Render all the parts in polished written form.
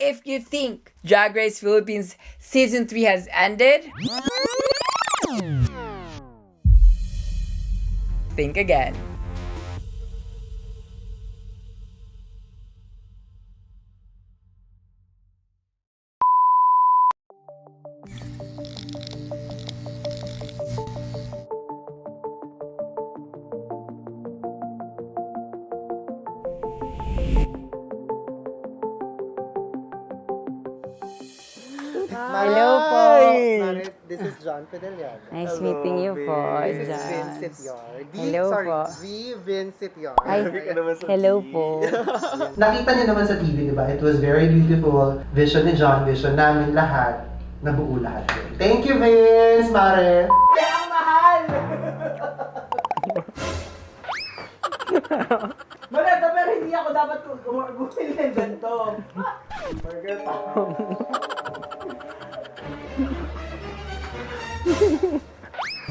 If you think Drag Race Philippines Season 3 has ended, think again. Hello po. Marit, this is John Fideliano. Nice meeting you po, This is John. Vincent Yard. Hello po. V. Vincent Yard. Ay, hello po. Nakita niyo naman sa TV, di ba? It was very beautiful. Vision ni John, vision namin lahat. Nabuo lahat. Thank you, Vince, Marit. Kaya ang mahal! Maganda, pero hindi ako dapat bumili ng ganito. Burger pa.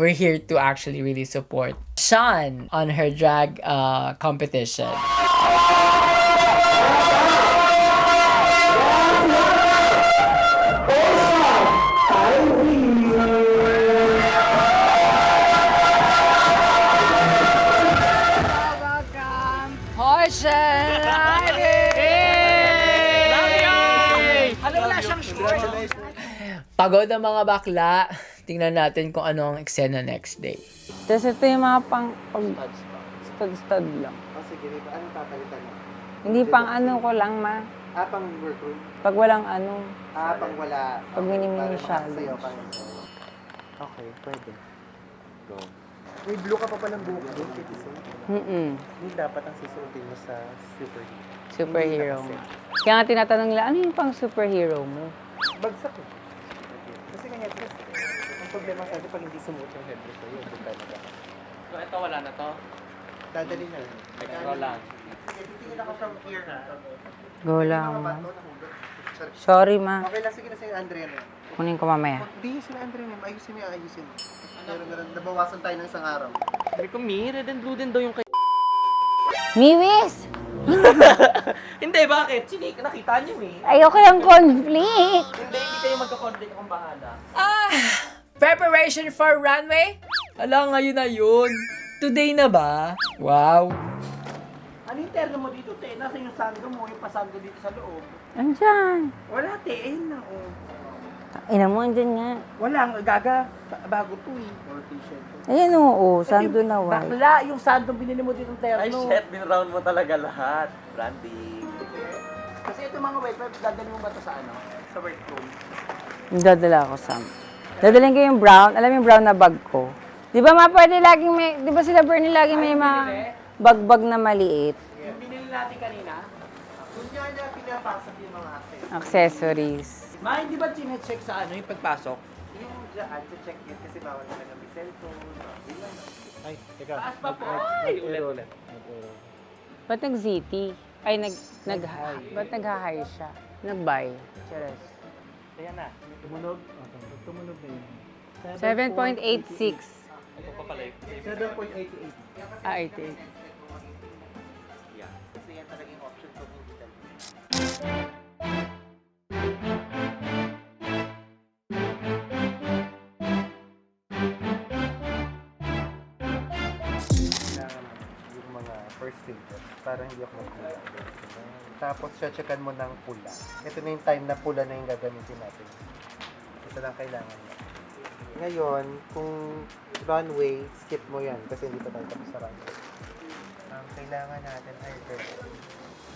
We're here to actually really support Sean on her drag competition. Welcome, Portion! Ano wala siyang short? Pagod ang mga bakla. Tingnan natin kung ano ang eksena next day. Tapos ito yung mga stud-stud lang. Oh, sige, dito. Anong papalitan mo? Hindi pang ano ko lang, ma. Pang workroom? Pag walang ano. Pang wala. Pag mini-mini Para challenge. makakasayaw ka. Okay, pwede. Go. May blue ka pa palang buhok doon, Kitison. Hindi dapat ang susuotin mo sa superhero. Superhero Hindi mo. na Kaya nga tinatanong nila, ano yung pang superhero mo? Bagsak eh. Kasi nga headdress eh. Ang problema sa akin, pag hindi sumuot yung headdress sa'yo, doon talaga. So, ito wala na to. Dadali na lang. Nag-roll lang. Titingin ako from here na. Go lang, Mga ma. bato, nahulog. Sorry. Sorry, ma. Okay lang, sige na sa'yo, Andrea na. Kunin ko mamaya. Hindi, sila Andrea na. Ayusin mo, ayusin. Pero nabawasan tayo ng isang araw. Sabi ko, Mi, red and blue din daw yung kay... Miwis! Hindi, bakit? Nakita niyo, Mi. Ayoko ng conflict! Hindi kayo magka-conflict akong bahala. Preparation for runway? Ala, ngayon na yun. Today na ba? Wow. Ano yung terno mo dito, te? Nasa yung sando mo, yung pasando dito sa loob. Andyan. Wala, te. Ayun na, oh. Ina mo, andyan nga. Wala, gaga. Bago to, eh. Or t-shirt. Ayan oo, sando na white. Bakla, yung sando binili mo dito ng terno. Ay, shit, binround mo talaga lahat. Branding. Kasi ito mga wet wipes, dadali mo ba ito sa ano? Sa workroom? Dadala ako, Sam. Dadalhin ko yung brown. Alam mo yung brown na bag ko? Di ba ma, pwede laging may, di ba sila Bernie laging may mga bag-bag na maliit? Yung binili natin kanina? Kung niya pinapasok yung mga accessories. Accessories. Ma, hindi ba chinecheck sa ano yung pagpasok? Yung dyan, check yun kasi bawal na ng cellphone. Ay, teka. Taas pa po. Ay, ulit. Ba't nag-ZT? Ay, ba't nag-hire siya? Nag-buy. Cheers. Ayan na. Tumunog. Tumunog na yun. 7.86. Ito pa pala yung 7.88. Ah, 88. Kasi yan talaga yung option ko hindi talaga. Kailangan yung mga first stages para hindi ako magpula. Tapos, checkan mo ng pula. Ito na yung time na pula na yung gagamitin natin. Ito lang kailangan mo. Ngayon, kung runway, skip mo yan kasi hindi pa tayo tapos sa runway. Ang kailangan natin ay red.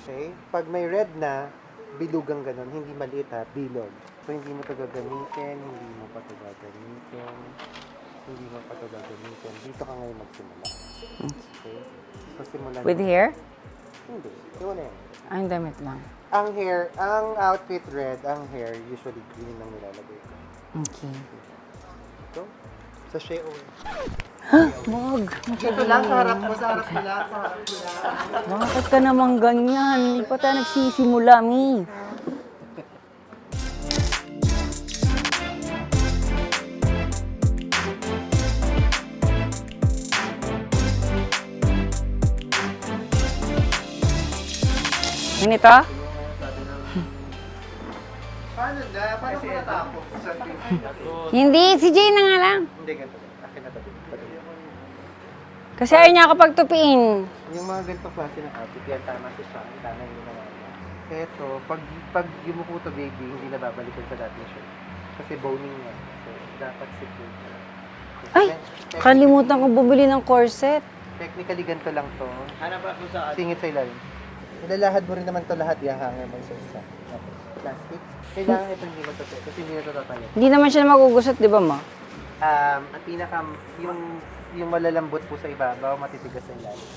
Okay? Pag may red na, bilugang ganun, hindi maliit ha, bilog. So, hindi mo ito gagamitin, hindi mo pa ito gagamitin, hindi mo pa ito gagamitin. Dito ka ngayon magsimula. Okay? So, simulan With mo. hair? Hindi. Ito na yan. Ay, ang damit lang. Ang hair, ang outfit red, ang hair, usually green ang nilalagay ko. Okay. Ito, sa shea oil. Wag. Dito lang, sa harap mo, sa harap mo lang, sa harap mo lang. Bakit ka naman ganyan? Hindi pa tayo nagsisimula, Mi. Ganito? Paano na? Paano ko natapos? Hindi, si Jay na nga lang. Hindi, ganito. Akin na tabi. Kasi ayaw niya ako pagtupiin. Yung mga ganito klase ng outfit, yan tama si Sean. Tama yung ginawa niya. Eto, pag yumuko to baby, hindi na babalikan sa dating shirt. Kasi boning niya. So, dapat secure siya. Ay, kalimutan ko bumili ng corset. Technically, ganito lang to. Hanap ako sa Singit sa ilalim. Ilalahad mo rin naman to lahat, yahanger mo sa isa. Okay. Plastic. Kailangan ito hindi matutay kasi hindi na ito tatayo. Hindi naman siya magugusot, di ba ma? Ang pinaka, yung malalambot po sa ibabaw, matitigas sa ilalim.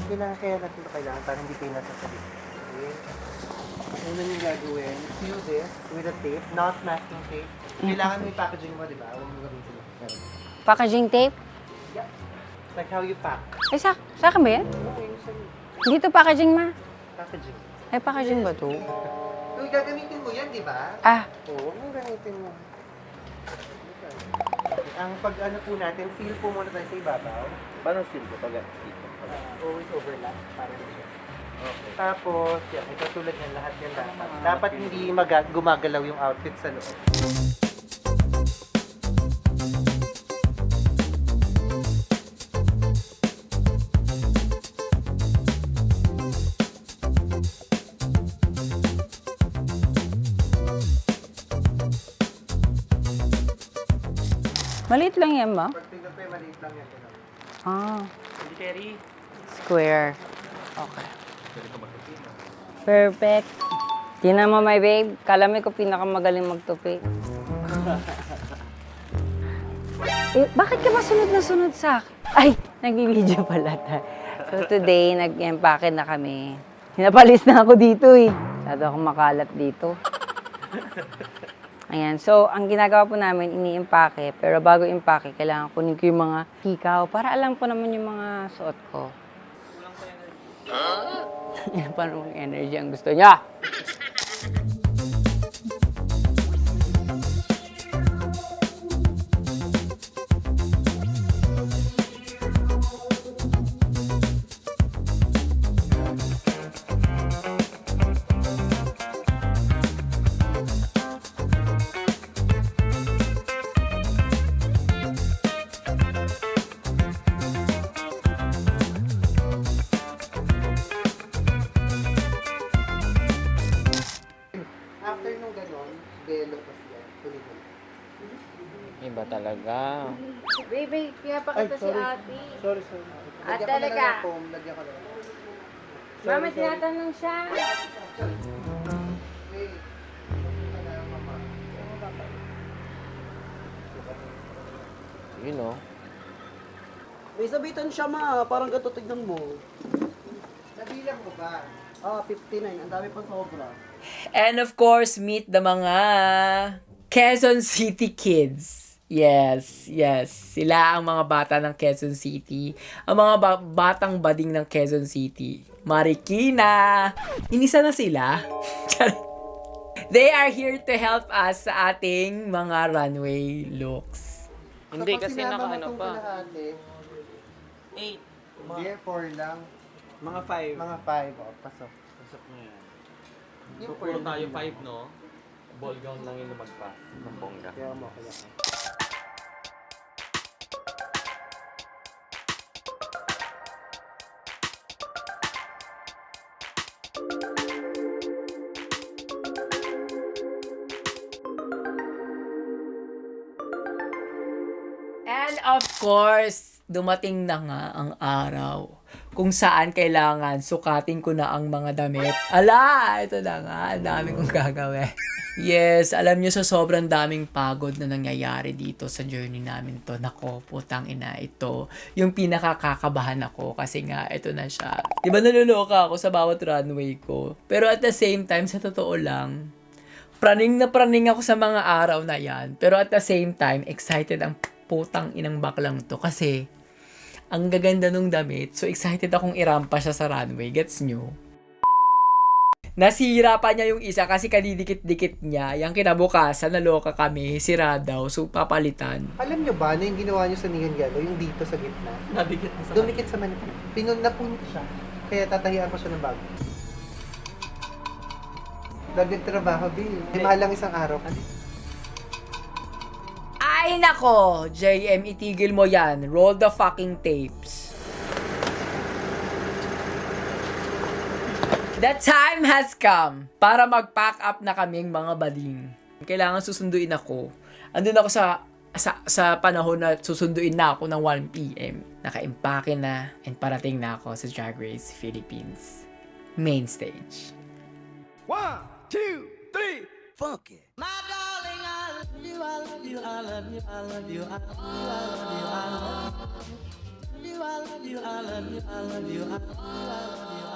Kailangan kaya natin ito kailangan para hindi kayo nasasabit. Okay. Ano yung gagawin? Seal this with a tape, not masking tape. Kailangan may packaging mo, di ba? Huwag mo gawin sila. Packaging tape? Like how you pack. Ay, sa akin ba yan? Okay, yung sa Hindi to packaging ma. packaging. Ay, packaging ba to? Uy, gagamitin mo yan, di ba? Ah, Oo, huwag mo gamitin mo. Ang pag-ano po natin, seal po muna tayo sa ibabaw. Paano seal ko pag dito? Always overlap, para siya. Okay. Tapos, yan, ito tulad yan, lahat yan dapat. Dapat hindi gumagalaw yung outfit sa loob. maliit lang yan ma. Pag tingnan ko yung maliit lang yan. Ah, Hindi carry. square. Okay. Perfect. Tingnan mo, my babe. Kalami ko pinakamagaling magtupi. Bakit ka ba sunod na sunod sa akin? Ay, nag-video pala tayo. So today, nag-empake na kami. Hinapalis na ako dito eh. Masyado akong makalat dito. Ayan, so ang ginagawa po namin, ini-empake. Pero bago impake, kailangan kunin ko yung mga hikaw para alam ko naman yung mga suot ko. Yan pa naman energy ang gusto niya. After nung ganon, belo pa siya. Tuloy-tuloy. Iba talaga. Baby, pinapakita si ate. Sorry. Ah, Lagyan ko na lang talaga? ng foam, lagyan ko na lang. Mama, tinatanong siya. Wait. Ano, mama? You know. May sabitan siya ma, parang ganito tignan mo. Nabilang mo ba? 59, ang dami pa sobra. And of course, meet the mga Quezon City kids. Yes. Sila ang mga bata ng Quezon City. Ang mga batang bading ng Quezon City. Marikina! Inisa na sila. They are here to help us sa ating mga runway looks. Hindi, Kapag kasi sinama mo naka-ano tong pa. kalahati, 8. Hindi, 4 lang. Mga 5. Mga 5, pasok. Pasok na yan. Yung So, puro tayo 5, no? Ball gown lang yung lumagpas ng bongga. Kaya mo, kaya. And of course, dumating na nga ang araw kung saan kailangan sukatin ko na ang mga damit. Ala, ito na nga, ang dami kong gagawin. Yes, alam nyo sa sobrang daming pagod na nangyayari dito sa journey namin to. Nako, putang ina, ito. Yung pinakakakabahan ako kasi nga, ito na siya. Diba naluloka ako sa bawat runway ko? Pero at the same time, sa totoo lang, praning na praning ako sa mga araw na yan. Pero at the same time, excited ang putang inang baklang to kasi ang gaganda nung damit. So excited akong irampa siya sa runway. Gets nyo? Nasira pa niya yung isa kasi kadidikit-dikit niya. Yung kinabukasan, naloka kami. Sira daw. So papalitan. Alam nyo ba na yung ginawa nyo sa Neon Yellow, yung dito sa gitna? Nabigit na sa Dumikit sa manipin. Napunta siya. Kaya tatahian ko siya ng bago. Nagtrabaho, Bill. Lima lang isang araw. Ay nako, JM, itigil mo yan. Roll the fucking tapes. The time has come para mag-pack up na kaming mga bading. Kailangan susunduin ako. Andun ako sa panahon na susunduin na ako ng 1 p.m. Naka-impake na and parating na ako sa Drag Race Philippines main stage. 1, 2, 3, funk it. My darling, I love you, I love you, I love you, I love you, I love you, I love you, I love you, I love you, I love you, I love you, I love you, I love you, I love you.